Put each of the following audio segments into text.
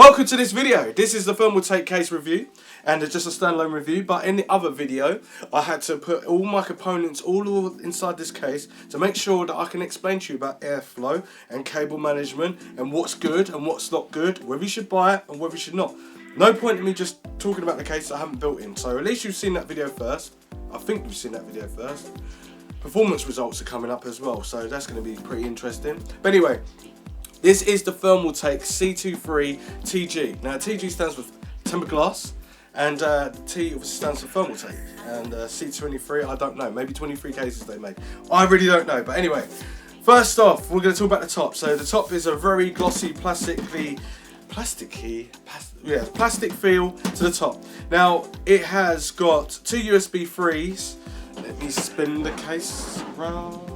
Welcome to this video. This is the Thermaltake case review, and it's just a standalone review, but in the other video I had to put all my components all inside this case to make sure that I can explain to you about airflow and cable management and what's good and what's not good, whether you should buy it and whether you should not. No point in me just talking about the case that I haven't built in, so at least you've seen that video first. I think you've seen that video first. Performance results are coming up as well, so that's going to be pretty interesting. But anyway, this is the Thermaltake C23 TG. Now TG stands for tempered glass, and T obviously stands for Thermaltake, and C23, I don't know, maybe 23 cases they make. I really don't know, but anyway, first off, we're going to talk about the top. So the top is a very glossy plastic feel to the top. Now it has got two USB 3s. Let me spin the case around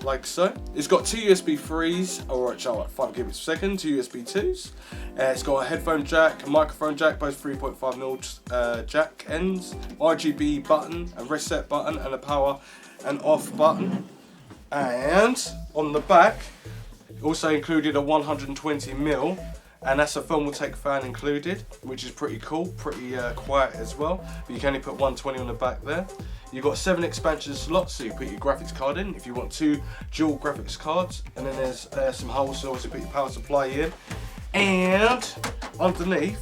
like so. It's got two USB 3s, or 5 gigabits per second, two USB 2s. It's got a headphone jack, a microphone jack, both 3.5mm jack ends, RGB button, a reset button, and a power and off button. And on the back, also included a 120mm, and that's a Thermaltake fan included, which is pretty cool, pretty quiet as well. But you can only put 120 on the back there. You've got 7 expansion slots, so you put your graphics card in if you want 2 dual graphics cards, and then there's some holes so you put your power supply in. And underneath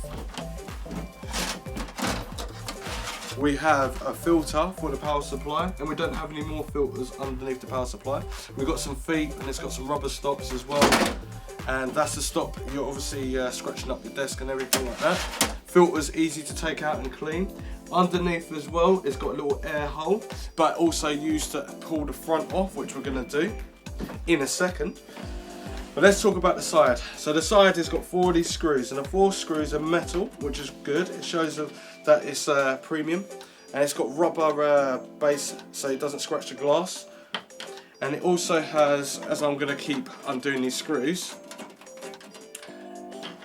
we have a filter for the power supply, and we don't have any more filters underneath the power supply. We've got some feet, and it's got some rubber stops as well. And that's to stop you're obviously scratching up your desk and everything like that. Filter's easy to take out and clean. Underneath as well, it's got a little air hole, but also used to pull the front off, which we're going to do in a second. But let's talk about the side. So the side has got 4 of these screws, and the 4 screws are metal, which is good. It shows that it's premium, and it's got rubber base, so it doesn't scratch the glass. And it also has, as I'm going to keep undoing these screws,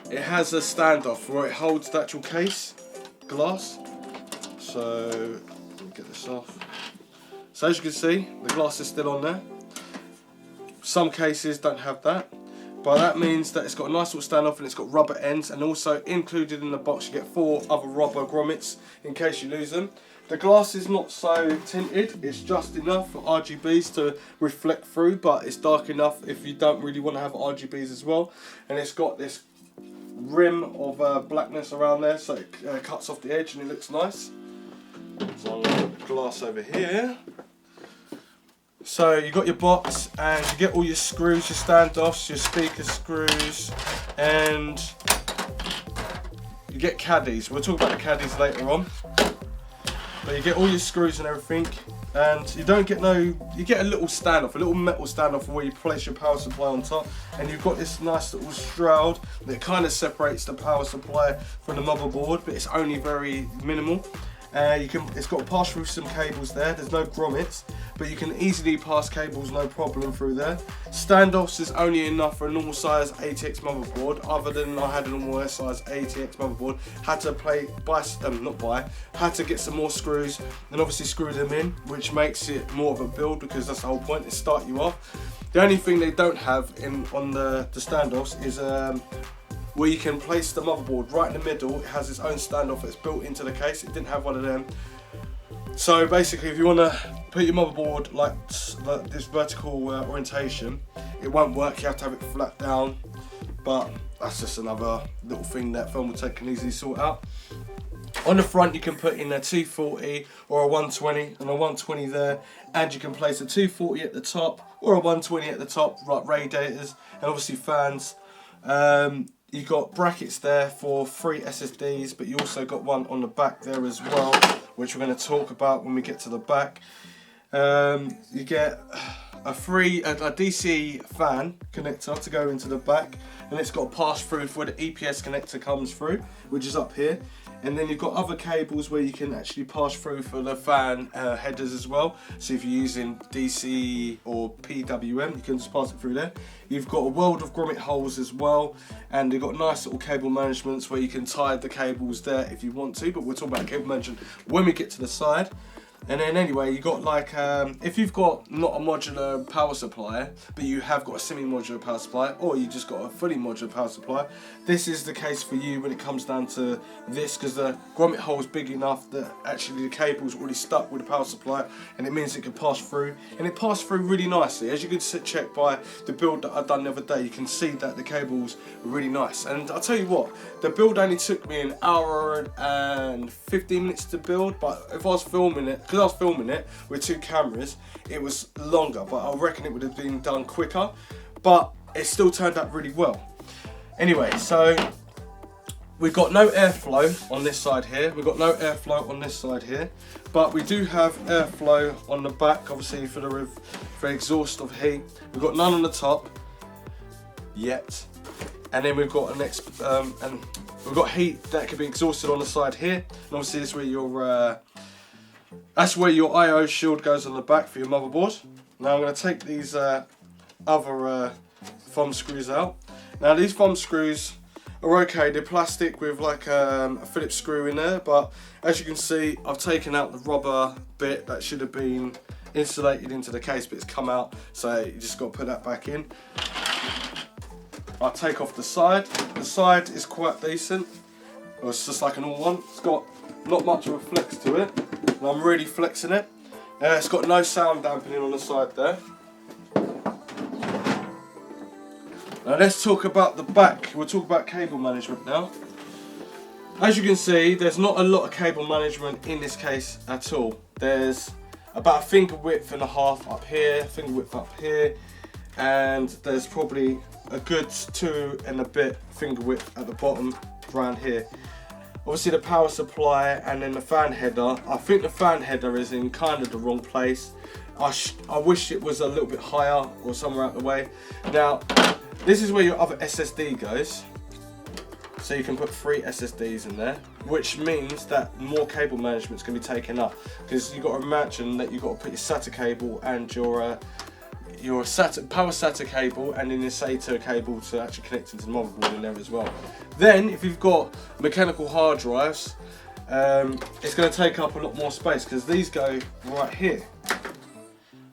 it has a standoff where it holds the actual case glass. So let me get this off. So as you can see, the glass is still on there. Some cases don't have that, but that means that it's got a nice little standoff, and it's got rubber ends, and also included in the box you get 4 other rubber grommets in case you lose them. The glass is not so tinted, it's just enough for RGBs to reflect through, but it's dark enough if you don't really want to have RGBs as well. And it's got this rim of blackness around there, so it cuts off the edge and it looks nice. So I'm going to put the glass over here. So you got your box, and you get all your screws, your standoffs, your speaker screws, and you get caddies. We'll talk about the caddies later on. But you get all your screws and everything, and you don't get you get a little standoff, a little metal standoff where you place your power supply on top, and you've got this nice little shroud that kind of separates the power supply from the motherboard, but it's only very minimal. It's got to pass through some cables there. There's no grommets, but you can easily pass cables no problem through there. Standoffs is only enough for a normal size ATX motherboard. Other than I had a normal size ATX motherboard, had to had to get some more screws and obviously screw them in, which makes it more of a build, because that's the whole point, is start you off. The only thing they don't have on the standoffs is where you can place the motherboard right in the middle. It has its own standoff that's built into the case. It didn't have one of them. So basically, if you want to put your motherboard like this vertical orientation, it won't work. You have to have it flat down. But that's just another little thing that Thermaltake can easily sort out. On the front, you can put in a 240 or a 120, and a 120 there, and you can place a 240 at the top or a 120 at the top, like radiators and obviously fans. You've got brackets there for 3 SSDs, but you also got one on the back there as well, which we're going to talk about when we get to the back. You get a DC fan connector to go into the back, and it's got a pass through for where the EPS connector comes through, which is up here. And then you've got other cables where you can actually pass through for the fan headers as well. So if you're using DC or PWM, you can just pass it through there. You've got a world of grommet holes as well, and you've got nice little cable managements where you can tie the cables there if you want to, but we'll talk about cable management when we get to the side. And then anyway, you got like, if you've got not a modular power supply, but you have got a semi-modular power supply, or you just got a fully modular power supply, this is the case for you when it comes down to this, because the grommet hole is big enough that actually the cable's already stuck with the power supply, and it means it can pass through, and it passed through really nicely. As you can check by the build that I've done the other day, you can see that the cable's really nice. And I'll tell you what, the build only took me an hour and 15 minutes to build, but if I was filming it, because I was filming it with 2 cameras, it was longer, but I reckon it would have been done quicker, but it still turned out really well. Anyway, so we've got no airflow on this side here, we've got no airflow on this side here, but we do have airflow on the back, obviously for the exhaust of heat. We've got none on the top yet, and then we've got and we've got heat that can be exhausted on the side here, and obviously this is where your that's where your I/O shield goes on the back for your motherboard. Now I'm going to take these other thumb screws out. Now these thumb screws are okay, they're plastic with like a Phillips screw in there, but as you can see, I've taken out the rubber bit that should have been insulated into the case, but it's come out, so you just got to put that back in. I'll take off the side. The side is quite decent, or it's just like an all-one. It's got not much of a flex to it, and I'm really flexing it. It's got no sound dampening on the side there. Now let's talk about the back. We'll talk about cable management now. As you can see, there's not a lot of cable management in this case at all. There's about a finger width and a half up here, finger width up here, and there's probably a good 2 and a bit finger width at the bottom around here. Obviously the power supply and then the fan header. I think the fan header is in kind of the wrong place. I wish it was a little bit higher or somewhere out the way. Now, this is where your other SSD goes. So you can put 3 SSDs in there, which means that more cable management is going to be taken up, because you've got to imagine that you've got to put your SATA cable and your power SATA cable and then your SATA cable to actually connect into the motherboard in there as well. Then if you've got mechanical hard drives, it's going to take up a lot more space, because these go right here.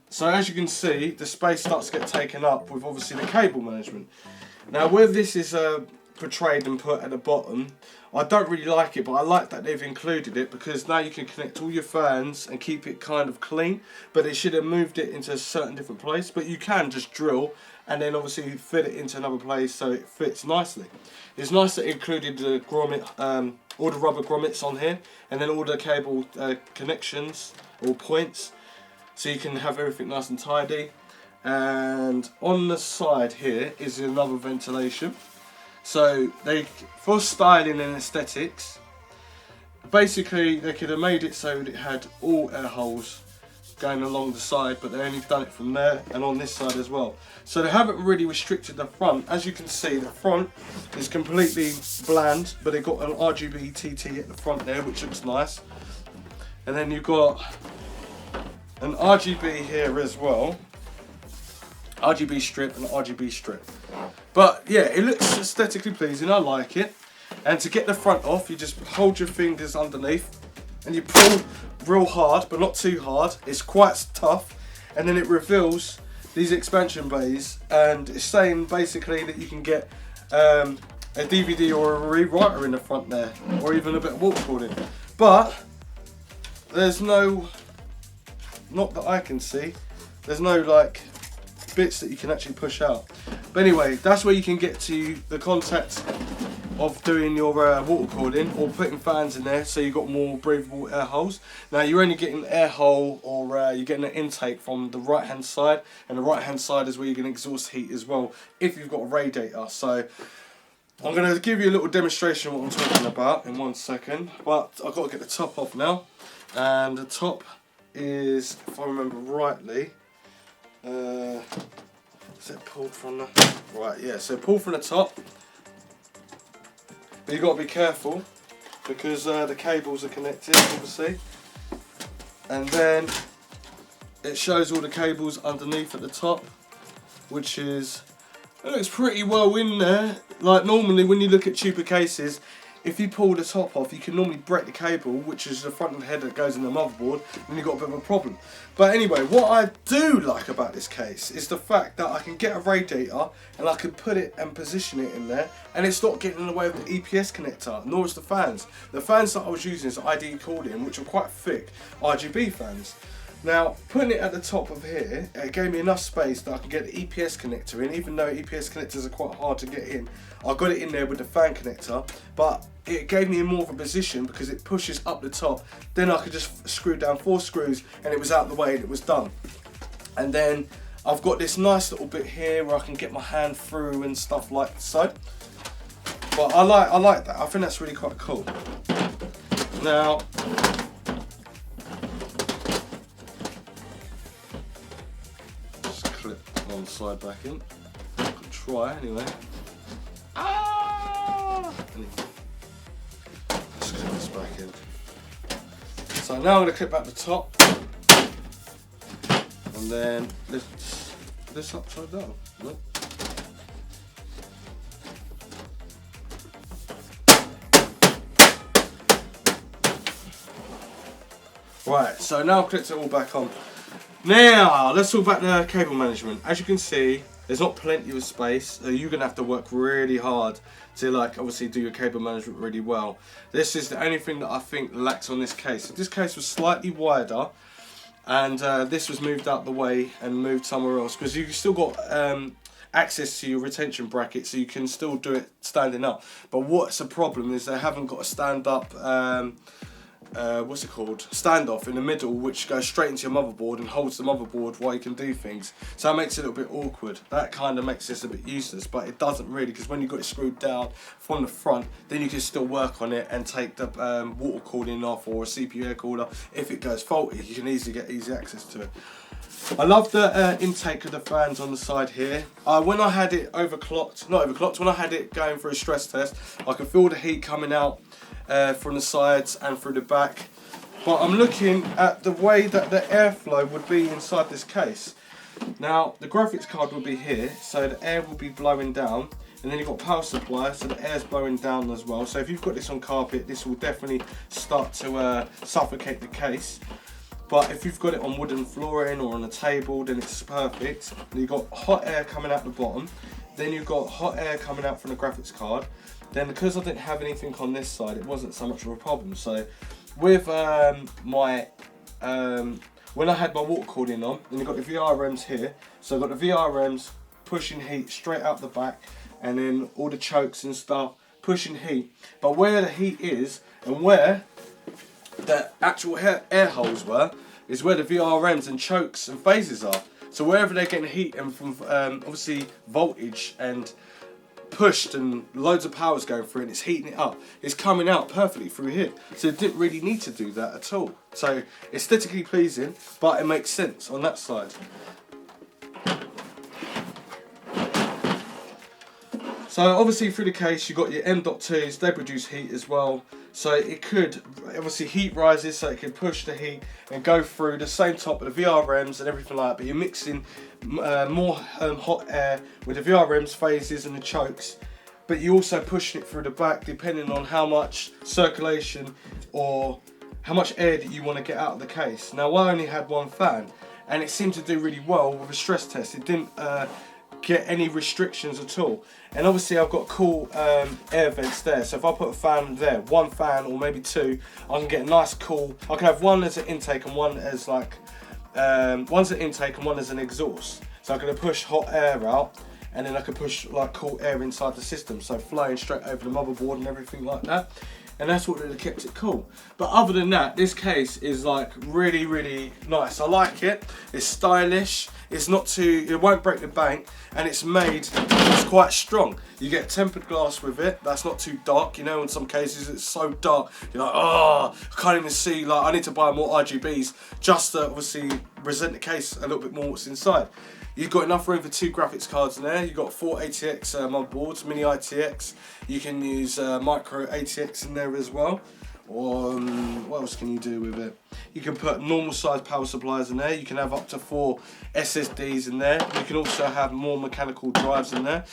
So as you can see, the space starts to get taken up with obviously the cable management. Now where this is portrayed and put at the bottom, I don't really like it, but I like that they've included it, because now you can connect all your fans and keep it kind of clean. But they should have moved it into a certain different place, but you can just drill and then obviously fit it into another place so it fits nicely. It's nice that it included the grommet, all the rubber grommets on here, and then all the cable connections or points, so you can have everything nice and tidy. And on the side here is another ventilation. So for styling and aesthetics, basically they could have made it so that it had all air holes going along the side, but they only done it from there and on this side as well. So they haven't really restricted the front. As you can see, the front is completely bland, but they've got an RGB TT at the front there, which looks nice. And then you've got an RGB here as well. RGB strip and RGB strip. But yeah, it looks aesthetically pleasing, I like it. And to get the front off, you just hold your fingers underneath and you pull real hard, but not too hard. It's quite tough, and then it reveals these expansion bays, and it's saying basically that you can get a DVD or a rewriter in the front there, or even a bit of water cooling. But there's no, not that I can see, there's no like bits that you can actually push out. But anyway, that's where you can get to the contact of doing your water cooling or putting fans in there, so you've got more breathable air holes. Now you're only getting air hole, or you're getting an intake from the right hand side, and the right hand side is where you're going to exhaust heat as well if you've got a radiator. So I'm going to give you a little demonstration of what I'm talking about in 1 second, but I've got to get the top off now. And the top is, if I remember rightly, is it pulled from the, right, yeah, so pull from the top. But you've got to be careful, because the cables are connected, obviously. And then it shows all the cables underneath at the top, which is, it looks pretty well in there. Like normally when you look at cheaper cases, if you pull the top off, you can normally break the cable, which is the front of the head that goes in the motherboard, and you've got a bit of a problem. But anyway, what I do like about this case is the fact that I can get a radiator and I can put it and position it in there, and it's not getting in the way of the EPS connector, nor is the fans. The fans that I was using is ID cooling, which are quite thick RGB fans. Now, putting it at the top of here, it gave me enough space that I could get the EPS connector in, even though EPS connectors are quite hard to get in. I got it in there with the fan connector, but it gave me more of a position because it pushes up the top. Then I could just screw down 4 screws and it was out the way and it was done. And then I've got this nice little bit here where I can get my hand through and stuff like so. But I like that. I think that's really quite cool. Now, on the side back in. I could try anyway. Let's clip this back in. So now I'm going to clip back the top, and then lift this upside down. Look. Right, so now I've clipped it all back on. Now, let's talk about the cable management. As you can see, there's not plenty of space, so you're going to have to work really hard to, like, obviously do your cable management really well. This is the only thing that I think lacks on this case. If this case was slightly wider, and this was moved out the way and moved somewhere else, because you've still got access to your retention bracket, so you can still do it standing up. But what's the problem is they haven't got a stand up what's it called, standoff in the middle, which goes straight into your motherboard and holds the motherboard while you can do things. So that makes it a little bit awkward. That kind of makes this a bit useless, but it doesn't really, because when you've got it screwed down from the front, then you can still work on it and take the water cooling off, or a CPU air cooler. If it goes faulty, you can easily get easy access to it. I love the intake of the fans on the side here. When I had it overclocked, not overclocked, when I had it going for a stress test, I could feel the heat coming out from the sides and through the back. But I'm looking at the way that the airflow would be inside this case. Now, the graphics card will be here, so the air will be blowing down, and then you've got power supply, so the air's blowing down as well. So if you've got this on carpet, this will definitely start to suffocate the case. But if you've got it on wooden flooring or on a table, then it's perfect. And you've got hot air coming out the bottom, then you've got hot air coming out from the graphics card. Then because I didn't have anything on this side, it wasn't so much of a problem. So with when I had my water cooling on, then you've got the VRMs here. So I've got the VRMs pushing heat straight out the back, and then all the chokes and stuff pushing heat. But where the heat is and where the actual air holes were is where the VRMs and chokes and phases are. So wherever they're getting heat and from obviously voltage and pushed and loads of power's going through and it's heating it up, it's coming out perfectly through here. So it didn't really need to do that at all. So aesthetically pleasing, but it makes sense on that side. So obviously through the case you've got your M.2s, they produce heat as well. So it could, obviously heat rises, so it can push the heat and go through the same top of the VRMs and everything like that, but you're mixing more hot air with the VRMs, phases and the chokes, but you're also pushing it through the back depending on how much circulation or how much air that you want to get out of the case. Now I only had one fan and it seemed to do really well with a stress test. It didn't get any restrictions at all, and obviously I've got cool air vents there, so if I put a fan there, one fan or maybe two, I can get a nice cool, I can have one as an intake and one as like one's an intake and one as an exhaust, so I'm going to push hot air out and then I can push like cool air inside the system, so flowing straight over the motherboard and everything like that. And that's what really kept it cool. But other than that, this case is like really, really nice. I like it. It's stylish. It's not too, it won't break the bank, and it's made, it's quite strong. You get tempered glass with it. That's not too dark. You know, in some cases it's so dark, you're like, oh, I can't even see. Like, I need to buy more RGBs just to obviously present the case a little bit more what's inside. You've got enough room for 2 graphics cards in there. You've got 4 ATX motherboards, mini ITX. You can use micro ATX in there as well. Or what else can you do with it? You can put normal size power supplies in there. You can have up to 4 SSDs in there. You can also have more mechanical drives in there,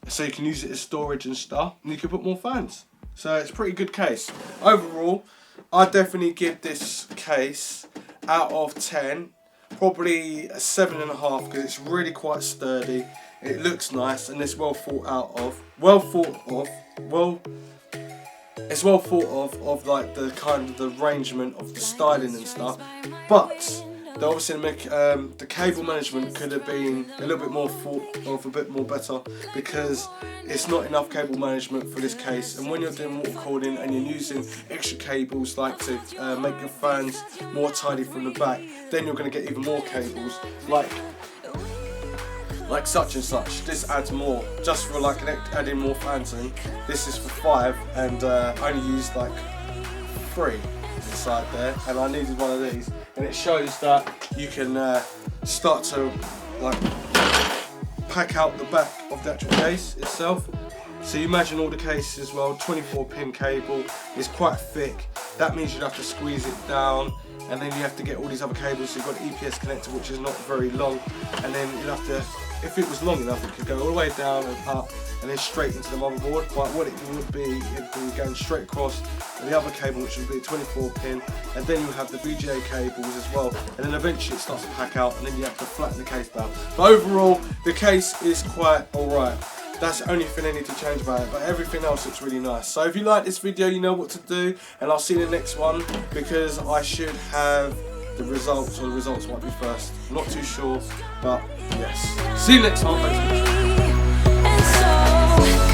so you can use it as storage and stuff. And you can put more fans. So it's a pretty good case. Overall, I definitely give this case out of 10 probably a 7.5 because it's really quite sturdy. It looks nice and it's well thought of like the kind of the arrangement of the styling and stuff. But obviously the cable management could have been a little bit more thought of, a bit more better, because it's not enough cable management for this case. And when you're doing water cooling and you're using extra cables like to make your fans more tidy from the back, then you're going to get even more cables like such and such. This adds more just for like adding more fans in. This is for 5 and I only used like 3 inside there, and I needed one of these, and it shows that you can start to like pack out the back of the actual case itself. So you imagine all the cases as well, 24 pin cable is quite thick. That means you'd have to squeeze it down, and then you have to get all these other cables. So you've got the EPS connector, which is not very long, and then you'd have to, if it was long enough, it could go all the way down and up and then straight into the motherboard. But what it would be, it'd be going straight across the other cable, which would be a 24 pin, and then you have the VGA cables as well, and then eventually it starts to pack out, and then you have to flatten the case down. But overall, the case is quite alright. That's the only thing I need to change about it, but everything else looks really nice. So if you like this video, you know what to do, and I'll see you in the next one, because I should have the results, or the results might be first. I'm not too sure, but yes. See you next time. Thanks for watching.